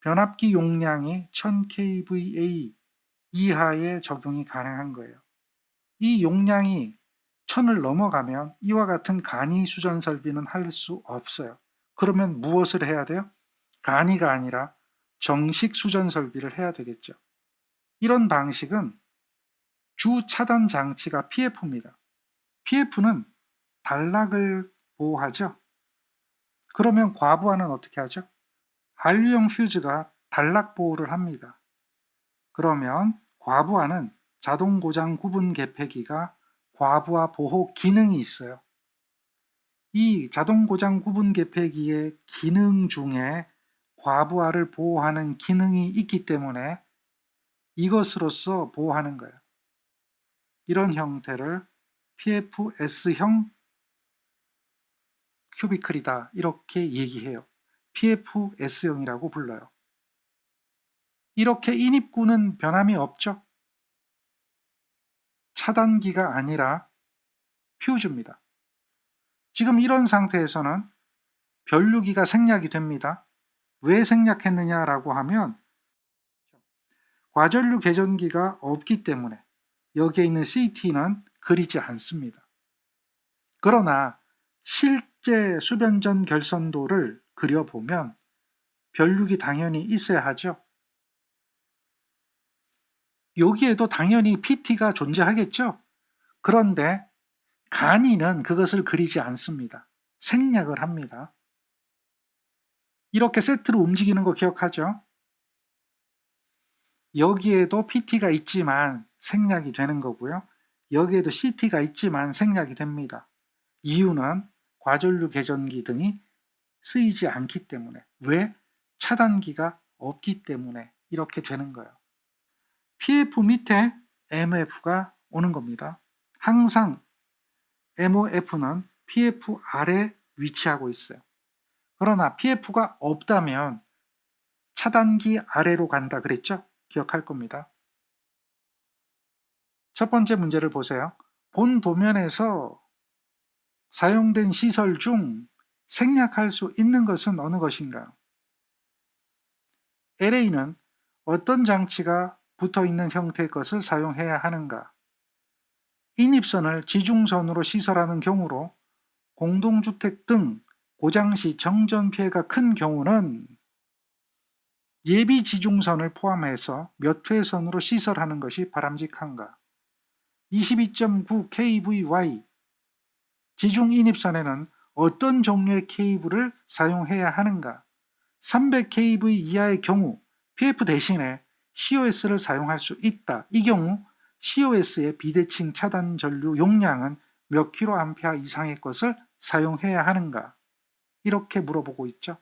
변압기 용량이 1000kVA 이하의 적용이 가능한 거예요. 이 용량이 1000을 넘어가면 이와 같은 간이 수전 설비는 할 수 없어요. 그러면 무엇을 해야 돼요? 간이가 아니라 정식 수전 설비를 해야 되겠죠. 이런 방식은 주 차단 장치가 PF입니다. PF는 단락을 보호하죠. 그러면 과부하는 어떻게 하죠? 한류형 퓨즈가 단락 보호를 합니다. 그러면 과부하는 자동 고장 구분 개폐기가 과부하 보호 기능이 있어요. 이 자동 고장 구분 개폐기의 기능 중에 과부하를 보호하는 기능이 있기 때문에 이것으로써 보호하는 거예요. 이런 형태를 PFS형 큐비클이다 이렇게 얘기해요. PFS형이라고 불러요. 이렇게 인입구는 변함이 없죠. 차단기가 아니라 퓨즈입니다. 지금 이런 상태에서는 변류기가 생략이 됩니다. 왜 생략했느냐라고 하면 과전류 개전기가 없기 때문에 여기에 있는 CT는 그리지 않습니다. 그러나 실제 수변전 결선도를 그려보면 변류기 당연히 있어야 하죠. 여기에도 당연히 PT가 존재하겠죠. 그런데 간이는 그것을 그리지 않습니다. 생략을 합니다. 이렇게 세트로 움직이는 거 기억하죠? 여기에도 PT가 있지만 생략이 되는 거고요. 여기에도 CT가 있지만 생략이 됩니다. 이유는 과전류 개전기 등이 쓰이지 않기 때문에. 왜? 차단기가 없기 때문에 이렇게 되는 거예요. PF 밑에 MF가 오는 겁니다. 항상 MOF는 PF 아래 위치하고 있어요. 그러나 PF가 없다면 차단기 아래로 간다 그랬죠? 기억할 겁니다. 첫 번째 문제를 보세요. 본 도면에서 사용된 시설 중 생략할 수 있는 것은 어느 것인가요? LA는 어떤 장치가 붙어 있는 형태의 것을 사용해야 하는가? 인입선을 지중선으로 시설하는 경우로 공동주택 등 고장시 정전 피해가 큰 경우는 예비 지중선을 포함해서 몇 회선으로 시설하는 것이 바람직한가? 22.9 kVy 지중 인입선에는 어떤 종류의 케이블을 사용해야 하는가? 300kV 이하의 경우 PF 대신에 COS를 사용할 수 있다. 이 경우 COS의 비대칭 차단 전류 용량은 몇 kA 이상의 것을 사용해야 하는가? 이렇게 물어보고 있죠.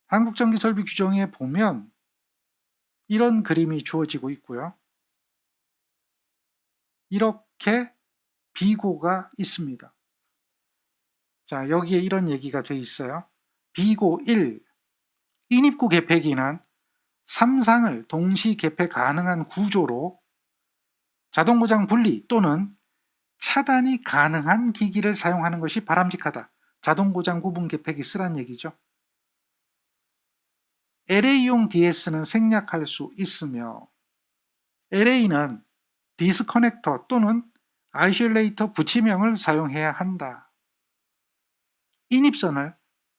한국전기설비 규정에 보면 이런 그림이 주어지고 있고요. 이렇게 비고가 있습니다. 자, 여기에 이런 얘기가 돼 있어요. 비고 1. 인입구 개폐기는 3상을 동시 개폐 가능한 구조로 자동고장 분리 또는 차단이 가능한 기기를 사용하는 것이 바람직하다. 자동고장 구분 개폐기 쓰란 얘기죠. LA용 DS는 생략할 수 있으며 LA는 디스커넥터 또는 아이솔레이터 붙이명을 사용해야 한다. 인입선을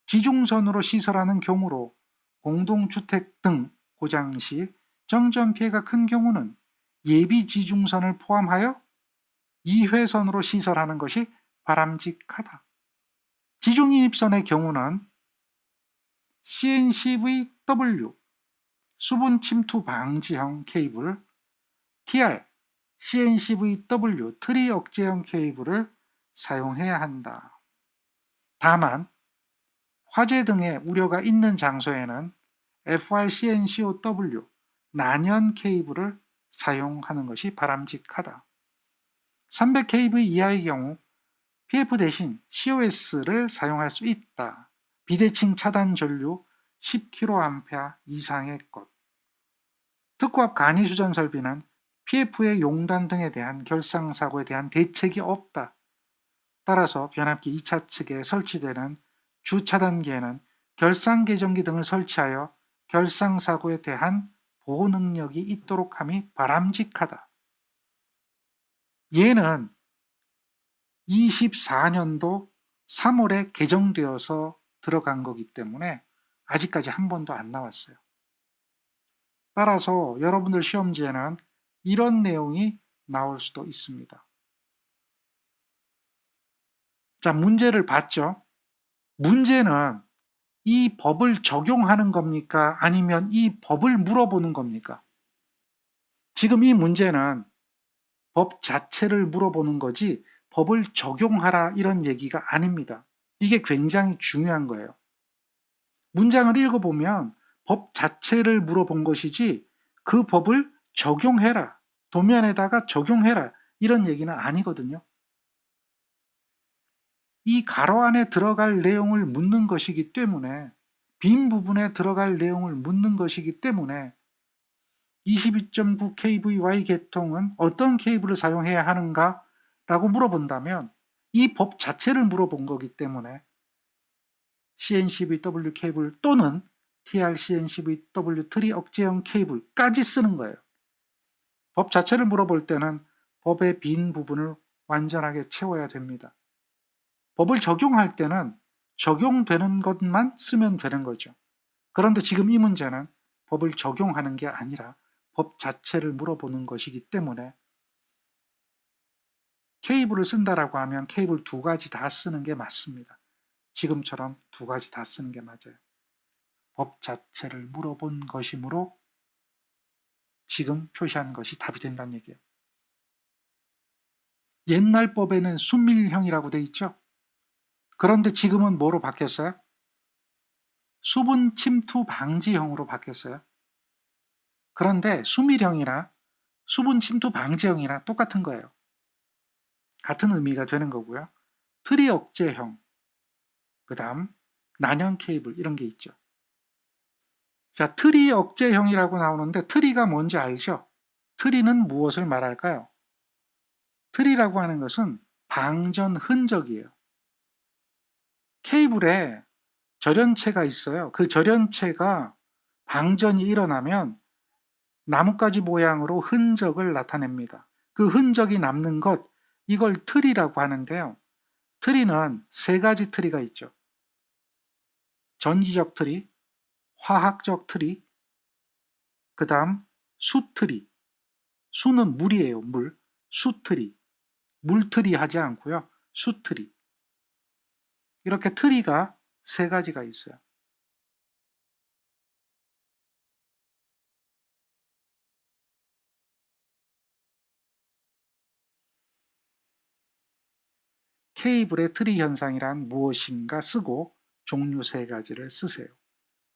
지중선으로 시설하는 경우로 공동주택 등 고장 시 정전 피해가 큰 경우는 예비 지중선을 포함하여 2회선으로 시설하는 것이 바람직하다. 지중인입선의 경우는 CNCVW 수분 침투 방지형 케이블, TR CNCVW 트리 억제형 케이블을 사용해야 한다. 다만 화재 등의 우려가 있는 장소에는 FRCNCOW 난연 케이블을 사용하는 것이 바람직하다. 300kV 이하의 경우 PF 대신 COS를 사용할 수 있다. 비대칭 차단 전류 10kA 이상의 것. 특고압 간이 수전 설비는 PF의 용단 등에 대한 결상사고에 대한 대책이 없다. 따라서 변압기 2차 측에 설치되는 주차단기에는 결상계정기 등을 설치하여 결상사고에 대한 보호 능력이 있도록 함이 바람직하다. 얘는 24년도 3월에 개정되어서 들어간 거기 때문에 아직까지 한 번도 안 나왔어요. 따라서 여러분들 시험지에는 이런 내용이 나올 수도 있습니다. 자, 문제를 봤죠? 문제는 이 법을 적용하는 겁니까? 아니면 이 법을 물어보는 겁니까? 지금 이 문제는 법 자체를 물어보는 거지 법을 적용하라 이런 얘기가 아닙니다. 이게 굉장히 중요한 거예요. 문장을 읽어보면 법 자체를 물어본 것이지 그 법을 적용해라, 도면에다가 적용해라 이런 얘기는 아니거든요. 이 가로 안에 들어갈 내용을 묻는 것이기 때문에, 빈 부분에 들어갈 내용을 묻는 것이기 때문에 22.9 kVy 계통은 어떤 케이블을 사용해야 하는가 라고 물어본다면 이 법 자체를 물어본 거기 때문에 CNCVW 케이블 또는 TR-CNCVW 트리 억제형 케이블까지 쓰는 거예요. 법 자체를 물어볼 때는 법의 빈 부분을 완전하게 채워야 됩니다. 법을 적용할 때는 적용되는 것만 쓰면 되는 거죠. 그런데 지금 이 문제는 법을 적용하는 게 아니라 법 자체를 물어보는 것이기 때문에 케이블을 쓴다라고 하면 케이블 두 가지 다 쓰는 게 맞습니다. 지금처럼 두 가지 다 쓰는 게 맞아요. 법 자체를 물어본 것이므로 지금 표시한 것이 답이 된다는 얘기예요. 옛날 법에는 수밀형이라고 돼 있죠. 그런데 지금은 뭐로 바뀌었어요? 수분 침투 방지형으로 바뀌었어요. 그런데 수밀형이나 수분 침투 방지형이나 똑같은 거예요. 같은 의미가 되는 거고요. 트리 억제형, 그 다음 난연 케이블 이런 게 있죠. 자, 트리 억제형이라고 나오는데 트리가 뭔지 알죠? 트리는 무엇을 말할까요? 트리라고 하는 것은 방전 흔적이에요. 케이블에 절연체가 있어요. 그 절연체가 방전이 일어나면 나뭇가지 모양으로 흔적을 나타냅니다. 그 흔적이 남는 것, 이걸 트리라고 하는데요. 트리는 세 가지 트리가 있죠. 전기적 트리, 화학적 트리, 그 다음 수트리. 수는 물이에요, 물. 수트리. 물트리 하지 않고요. 수트리. 이렇게 트리가 세 가지가 있어요. 케이블의 트리 현상이란 무엇인가 쓰고 종류 세 가지를 쓰세요.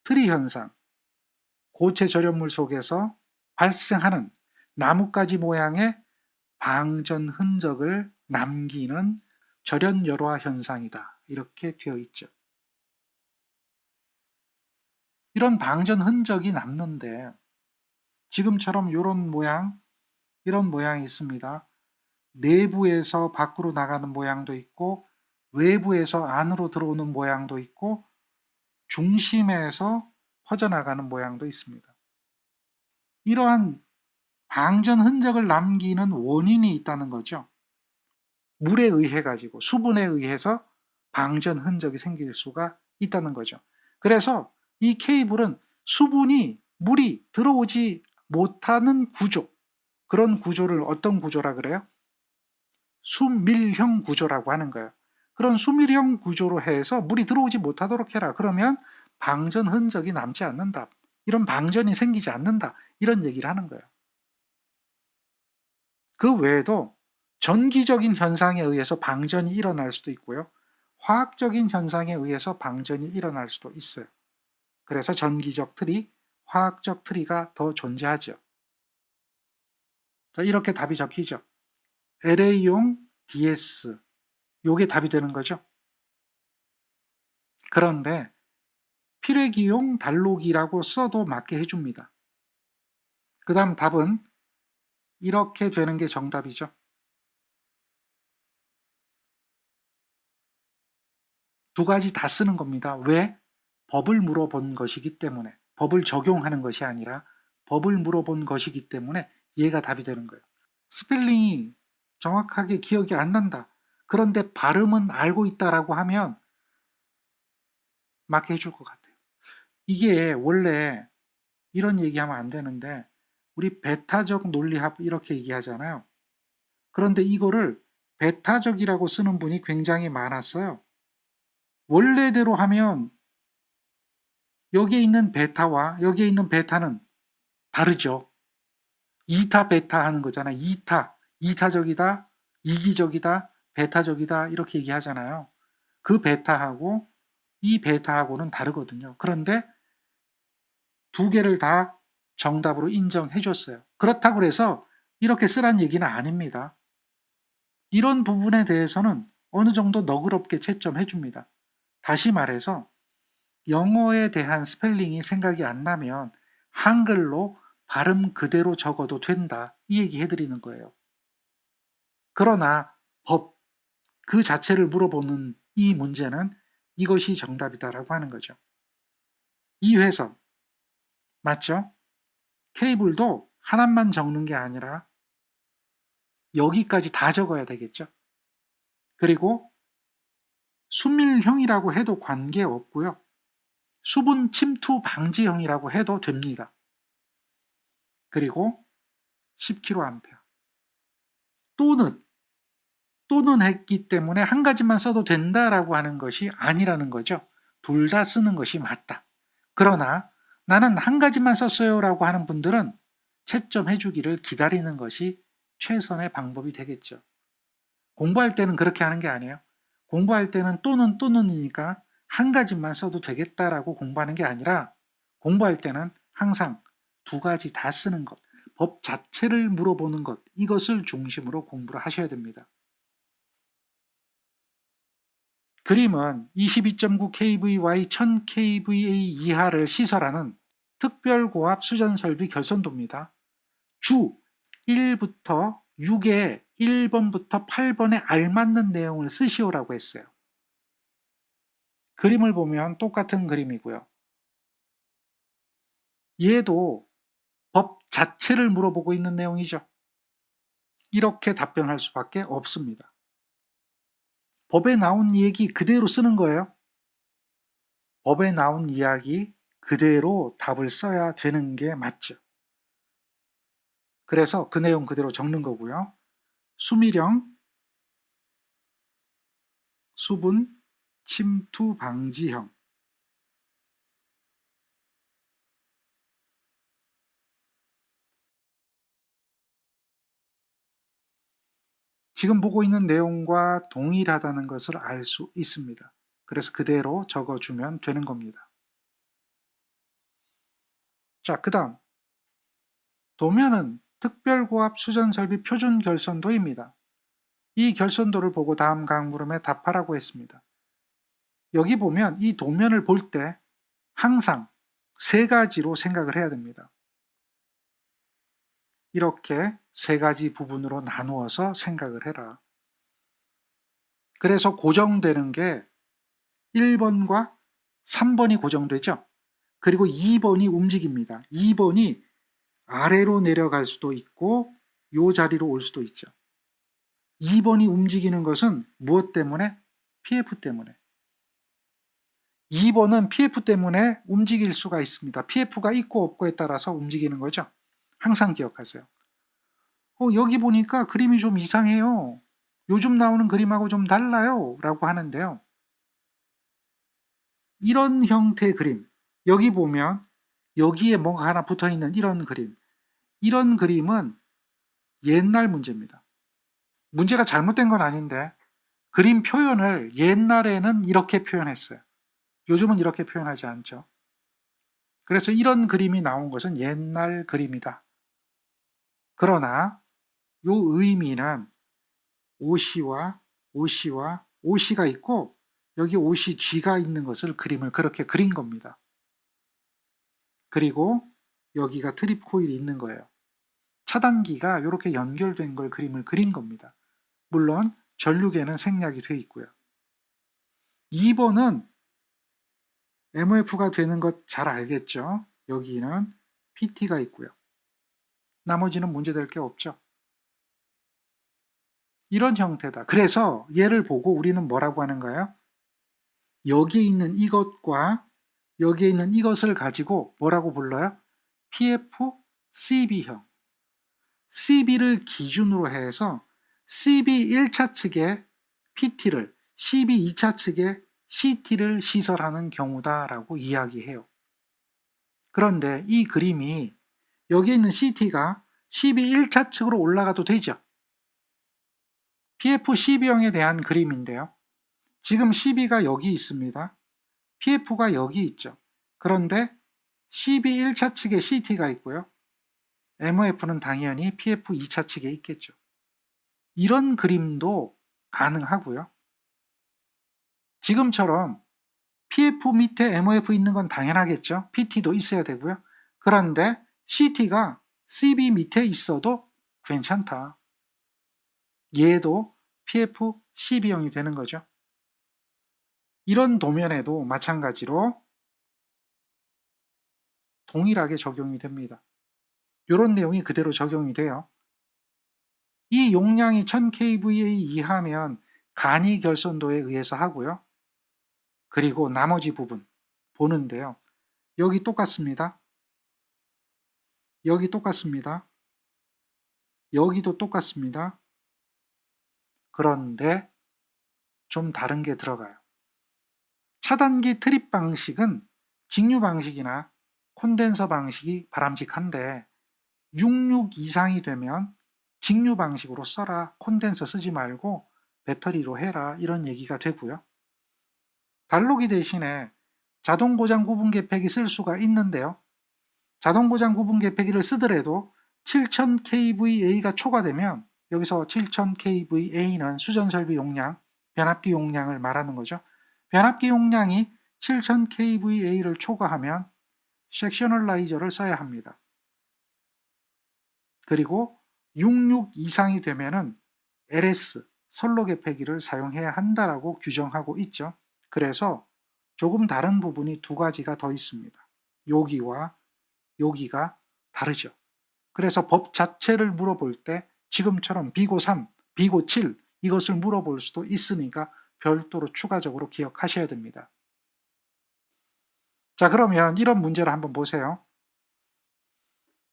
트리 현상, 고체 절연물 속에서 발생하는 나뭇가지 모양의 방전 흔적을 남기는 절연열화 현상이다. 이렇게 되어 있죠. 이런 방전 흔적이 남는데 지금처럼 이런 모양, 이런 모양이 있습니다. 내부에서 밖으로 나가는 모양도 있고 외부에서 안으로 들어오는 모양도 있고 중심에서 퍼져나가는 모양도 있습니다. 이러한 방전 흔적을 남기는 원인이 있다는 거죠. 물에 의해 가지고 수분에 의해서 방전 흔적이 생길 수가 있다는 거죠. 그래서 이 케이블은 수분이 물이 들어오지 못하는 구조, 그런 구조를 어떤 구조라 그래요? 수밀형 구조라고 하는 거예요. 그런 수밀형 구조로 해서 물이 들어오지 못하도록 해라. 그러면 방전 흔적이 남지 않는다. 이런 방전이 생기지 않는다. 이런 얘기를 하는 거예요. 그 외에도 전기적인 현상에 의해서 방전이 일어날 수도 있고요. 화학적인 현상에 의해서 방전이 일어날 수도 있어요. 그래서 전기적 트리, 화학적 트리가 더 존재하죠. 자, 이렇게 답이 적히죠. LA용 DS, 요게 답이 되는 거죠. 그런데 필회기용 단로기라고 써도 맞게 해줍니다. 그 다음 답은 이렇게 되는 게 정답이죠. 두 가지 다 쓰는 겁니다. 왜? 법을 물어본 것이기 때문에. 법을 적용하는 것이 아니라 법을 물어본 것이기 때문에 얘가 답이 되는 거예요. 스펠링이 정확하게 기억이 안 난다. 그런데 발음은 알고 있다라고 하면 맞게 해줄 것 같아요. 이게 원래 이런 얘기하면 안 되는데 우리 베타적 논리합 이렇게 얘기하잖아요. 그런데 이거를 베타적이라고 쓰는 분이 굉장히 많았어요. 원래대로 하면 여기에 있는 베타와 여기에 있는 베타는 다르죠. 이타 베타 하는 거잖아요. 이타적이다, 이기적이다, 베타적이다 이렇게 얘기하잖아요. 그 베타하고 이 베타하고는 다르거든요. 그런데 두 개를 다 정답으로 인정해 줬어요. 그렇다고 해서 이렇게 쓰란 얘기는 아닙니다. 이런 부분에 대해서는 어느 정도 너그럽게 채점해 줍니다. 다시 말해서 영어에 대한 스펠링이 생각이 안 나면 한글로 발음 그대로 적어도 된다. 이 얘기 해드리는 거예요. 그러나 법 그 자체를 물어보는 이 문제는 이것이 정답이다라고 하는 거죠. 이회선 맞죠? 케이블도 하나만 적는 게 아니라 여기까지 다 적어야 되겠죠. 그리고 수밀형이라고 해도 관계없고요. 수분 침투 방지형이라고 해도 됩니다. 그리고 10kA 또는 했기 때문에 한 가지만 써도 된다라고 하는 것이 아니라는 거죠. 둘 다 쓰는 것이 맞다. 그러나 나는 한 가지만 썼어요라고 하는 분들은 채점해 주기를 기다리는 것이 최선의 방법이 되겠죠. 공부할 때는 그렇게 하는 게 아니에요. 공부할 때는 또는이니까 한 가지만 써도 되겠다라고 공부하는 게 아니라 공부할 때는 항상 두 가지 다 쓰는 것, 법 자체를 물어보는 것, 이것을 중심으로 공부를 하셔야 됩니다. 그림은 22.9kVY 1000kVA 이하를 시설하는 특별고압 수전설비 결선도입니다. 주 1부터 6의 1번부터 8번에 알맞는 내용을 쓰시오라고 했어요. 그림을 보면 똑같은 그림이고요. 얘도 법 자체를 물어보고 있는 내용이죠. 이렇게 답변할 수밖에 없습니다. 법에 나온 얘기 그대로 쓰는 거예요. 법에 나온 이야기 그대로 답을 써야 되는 게 맞죠. 그래서 그 내용 그대로 적는 거고요. 수밀형, 수분, 침투 방지형. 지금 보고 있는 내용과 동일하다는 것을 알 수 있습니다. 그래서 그대로 적어주면 되는 겁니다. 자, 그 다음 도면은 특별고압 수전설비 표준 결선도입니다. 이 결선도를 보고 다음 강물음에 답하라고 했습니다. 여기 보면 이 도면을 볼 때 항상 세 가지로 생각을 해야 됩니다. 이렇게 세 가지 부분으로 나누어서 생각을 해라. 그래서 고정되는 게 1번과 3번이 고정되죠. 그리고 2번이 움직입니다. 2번이 아래로 내려갈 수도 있고 이 자리로 올 수도 있죠. 2번이 움직이는 것은 무엇 때문에? PF 때문에. 2번은 PF 때문에 움직일 수가 있습니다. PF가 있고 없고에 따라서 움직이는 거죠. 항상 기억하세요. 여기 보니까 그림이 좀 이상해요. 요즘 나오는 그림하고 좀 달라요. 라고 하는데요. 이런 형태의 그림, 여기 보면 여기에 뭔가 하나 붙어 있는 이런 그림. 이런 그림은 옛날 문제입니다. 문제가 잘못된 건 아닌데 그림 표현을 옛날에는 이렇게 표현했어요. 요즘은 이렇게 표현하지 않죠. 그래서 이런 그림이 나온 것은 옛날 그림이다. 그러나 이 의미는 OC와 OC와 OC가 있고 여기 OC G가 있는 것을 그림을 그렇게 그린 겁니다. 그리고 여기가 트립 코일이 있는 거예요. 차단기가 이렇게 연결된 걸 그림을 그린 겁니다. 물론 전류계는 생략이 되어 있고요. 2번은 MOF가 되는 것 잘 알겠죠? 여기는 PT가 있고요. 나머지는 문제될 게 없죠. 이런 형태다. 그래서 얘를 보고 우리는 뭐라고 하는가요? 여기에 있는 이것과 여기에 있는 이것을 가지고 뭐라고 불러요? PFCB형. CB를 기준으로 해서 CB 1차 측에 PT를, CB 2차 측에 CT를 시설하는 경우다라고 이야기해요. 그런데 이 그림이 여기 있는 CT가 CB 1차 측으로 올라가도 되죠. PFCB형에 대한 그림인데요. 지금 CB가 여기 있습니다. PF가 여기 있죠. 그런데 CB 1차 측에 CT가 있고요. MOF는 당연히 PF 2차 측에 있겠죠. 이런 그림도 가능하고요. 지금처럼 PF 밑에 MOF 있는 건 당연하겠죠. PT도 있어야 되고요. 그런데 CT가 CB 밑에 있어도 괜찮다. 얘도 PF CB형이 되는 거죠. 이런 도면에도 마찬가지로 동일하게 적용이 됩니다. 이런 내용이 그대로 적용이 돼요. 이 용량이 1000kVA 이하면 간이 결손도에 의해서 하고요. 그리고 나머지 부분 보는데요. 여기 똑같습니다. 여기 똑같습니다. 여기도 똑같습니다. 그런데 좀 다른 게 들어가요. 차단기 트립 방식은 직류 방식이나 콘덴서 방식이 바람직한데 66 이상이 되면 직류 방식으로 써라. 콘덴서 쓰지 말고 배터리로 해라. 이런 얘기가 되고요. 달로기 대신에 자동 고장 구분 계폐기 쓸 수가 있는데요. 자동 고장 구분 계폐기를 쓰더라도 7000kVA가 초과되면 여기서 7000kVA는 수전 설비 용량, 변압기 용량을 말하는 거죠. 변압기 용량이 7000kVA를 초과하면 섹셔널라이저를 써야 합니다. 그리고 66 이상이 되면은 LS, 선로 계폐기를 사용해야 한다라고 규정하고 있죠. 그래서 조금 다른 부분이 두 가지가 더 있습니다. 여기와 여기가 다르죠. 그래서 법 자체를 물어볼 때 지금처럼 비고 3, 비고 7 이것을 물어볼 수도 있으니까 별도로 추가적으로 기억하셔야 됩니다. 자, 그러면 이런 문제를 한번 보세요.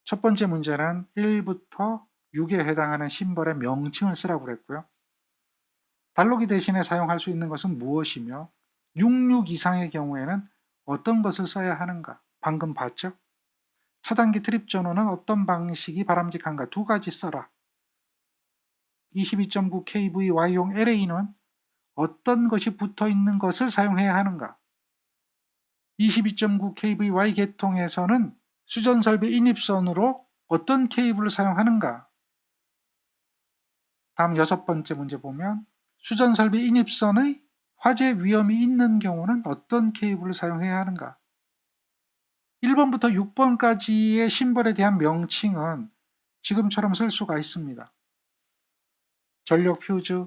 첫 번째 문제는 1부터 6에 해당하는 심벌의 명칭을 쓰라고 그랬고요. 달로기 대신에 사용할 수 있는 것은 무엇이며 66 이상의 경우에는 어떤 것을 써야 하는가? 방금 봤죠? 차단기 트립 전원은 어떤 방식이 바람직한가? 두 가지 써라. 22.9kV Y용 LA는 어떤 것이 붙어 있는 것을 사용해야 하는가? 22.9kV Y 계통에서는 수전 설비 인입선으로 어떤 케이블을 사용하는가? 다음 6번째 문제 보면 수전 설비 인입선의 화재 위험이 있는 경우는 어떤 케이블을 사용해야 하는가? 1번부터 6번까지의 심벌에 대한 명칭은 지금처럼 쓸 수가 있습니다. 전력 퓨즈,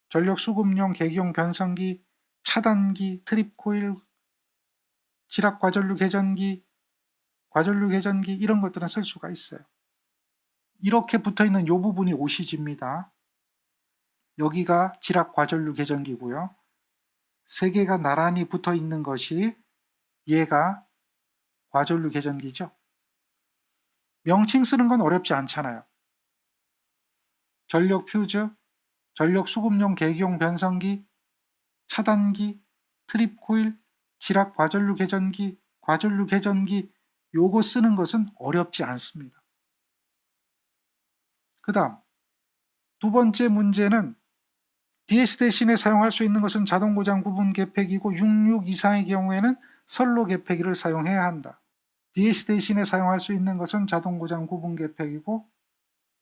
전력 수급용 계기용 변성기, 차단기, 트립 코일, 지락 과전류 개전기, 과전류 개전기 이런 것들은 쓸 수가 있어요. 이렇게 붙어있는 이 부분이 OCG입니다. 여기가 지락 과전류 개전기고요. 세 개가 나란히 붙어있는 것이 얘가 과전류 개전기죠. 명칭 쓰는 건 어렵지 않잖아요. 전력 퓨즈, 전력 수급용 계기용 변성기, 차단기, 트립 코일, 지락 과전류 개전기, 과전류 개전기 요거 쓰는 것은 어렵지 않습니다. 그 다음 두 번째 문제는 DS 대신에 사용할 수 있는 것은 자동 고장 구분 계폐기고 66 이상의 경우에는 선로 계폐기를 사용해야 한다. DS 대신에 사용할 수 있는 것은 자동 고장 구분 계폐기고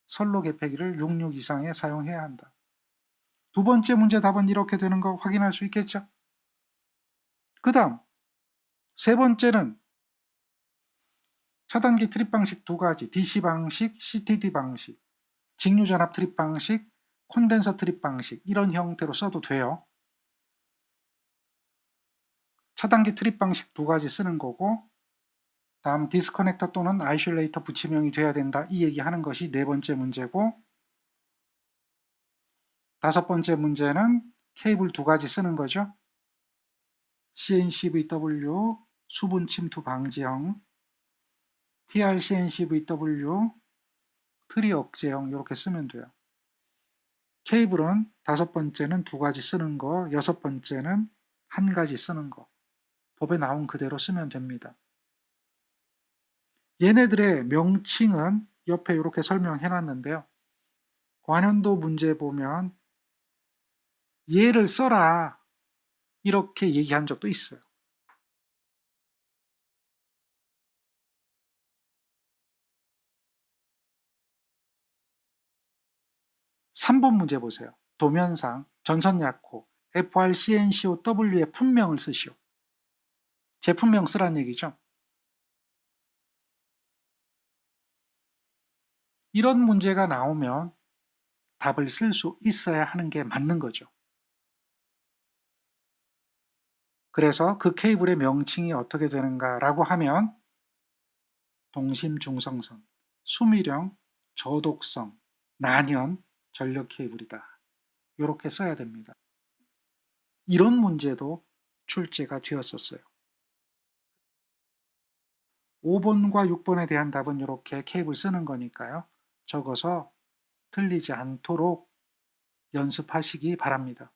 선로 계폐기를 66 이상에 사용해야 한다. 두 번째 문제 답은 이렇게 되는 거 확인할 수 있겠죠? 그 다음 세 번째는 차단기 트립 방식 두 가지, DC 방식, CTD 방식, 직류전압 트립 방식, 콘덴서 트립 방식 이런 형태로 써도 돼요. 차단기 트립 방식 두 가지 쓰는 거고, 다음 디스커넥터 또는 아이솔레이터 부치명이 돼야 된다 이 얘기하는 것이 네 번째 문제고, 다섯 번째 문제는 케이블 두 가지 쓰는 거죠. CNCVW 수분 침투 방지형, TRCNCVW 트리 억제형 이렇게 쓰면 돼요. 케이블은 다섯 번째는 두 가지 쓰는 거, 여섯 번째는 한 가지 쓰는 거. 법에 나온 그대로 쓰면 됩니다. 얘네들의 명칭은 옆에 이렇게 설명해 놨는데요. 관현도 문제 보면 얘를 써라 이렇게 얘기한 적도 있어요. 3번 문제 보세요. 도면상 전선약호 FRCNCOW의 품명을 쓰시오. 제품명 쓰란 얘기죠. 이런 문제가 나오면 답을 쓸 수 있어야 하는 게 맞는 거죠. 그래서 그 케이블의 명칭이 어떻게 되는가라고 하면 동심중성선, 수미령, 저독성, 난연, 전력 케이블이다. 이렇게 써야 됩니다. 이런 문제도 출제가 되었었어요. 5번과 6번에 대한 답은 이렇게 케이블 쓰는 거니까요. 적어서 틀리지 않도록 연습하시기 바랍니다.